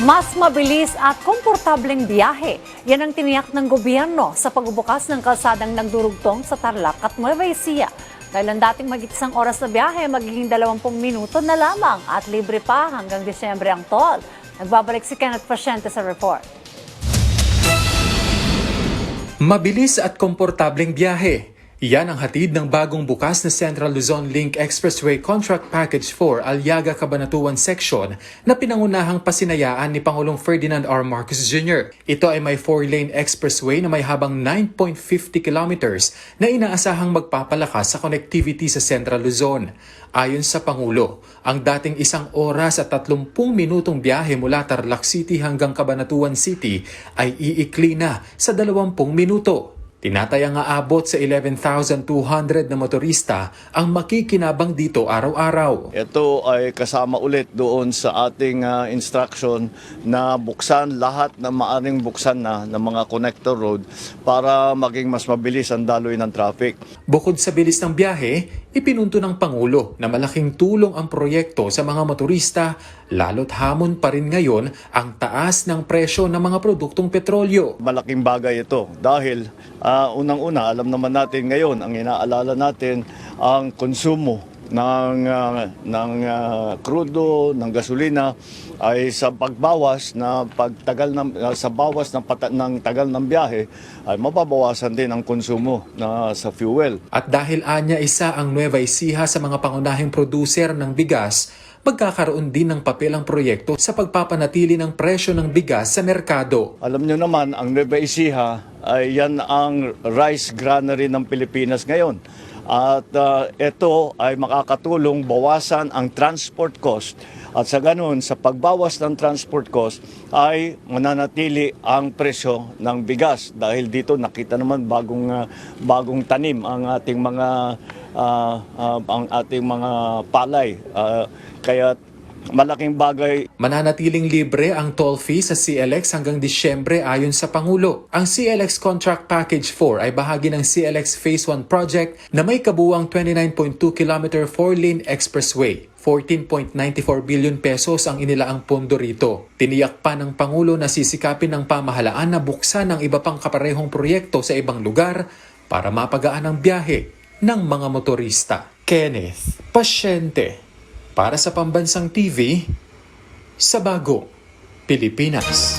Mas mabilis at komportableng biyahe. Yan ang tiniyak ng gobyerno sa pagbubukas ng kalsadang nagdurugtong sa Tarlac at Nueva Ecija. Dahil ang dating mag-isang oras na biyahe, magiging 20 minuto na lamang at libre pa hanggang Disyembre ang toll. Nagbabalik si Kenneth Pasyente sa report. Mabilis at komportableng biyahe. Yan ang hatid ng bagong bukas na Central Luzon Link Expressway Contract Package 4 Aliaga Cabanatuan Section na pinangunahang pasinayaan ni Pangulong Ferdinand R. Marcos Jr. Ito ay may 4-lane expressway na may habang 9.50 kilometers na inaasahang magpapalakas sa connectivity sa Central Luzon. Ayon sa Pangulo, ang dating 1 oras at 30 minutong biyahe mula Tarlac City hanggang Cabanatuan City ay iikli na sa 20 minuto. Tinatayang aabot sa 11,200 na motorista ang makikinabang dito araw-araw. Ito ay kasama ulit doon sa ating instruction na buksan lahat na maaring buksan na ng mga connector road para maging mas mabilis ang daloy ng traffic. Bukod sa bilis ng biyahe, ipinunto ng Pangulo na malaking tulong ang proyekto sa mga motorista, lalo't hamon pa rin ngayon ang taas ng presyo ng mga produktong petrolyo. Malaking bagay ito dahil unang-una, alam naman natin ngayon, ang inaalala natin ang konsumo ng krudo, ng gasolina ay sa pagbawas na pagtagal sa bawas ng tagal ng biyahe ay mababawasan din ang konsumo sa fuel. At dahil anya isa ang Nueva Ecija sa mga pangunahing producer ng bigas, magkakaroon din ng papel ang proyekto sa pagpapanatili ng presyo ng bigas sa merkado. Alam nyo naman, ang Nueva Ecija ay yan ang rice granary ng Pilipinas ngayon. At ito ay makakatulong bawasan ang transport cost. At sa ganun, sa pagbawas ng transport cost ay mananatili ang presyo ng bigas. Dahil dito nakita naman bagong tanim ang ating mga palay. Kaya malaking bagay. Mananatiling libre ang toll fee sa CLX hanggang Disyembre ayon sa Pangulo. Ang CLX Contract Package 4 ay bahagi ng CLX Phase 1 project na may kabuuang 29.2 km 4-lane expressway. 14.94 billion pesos ang inilaang pondo rito. Tiniyak pa ng Pangulo na sisikapin ng pamahalaan na buksan ang iba pang kaparehong proyekto sa ibang lugar para mapagaan ang biyahe ng mga motorista. Kenneth Pasyente para sa Pambansang TV sa Bagong Pilipinas.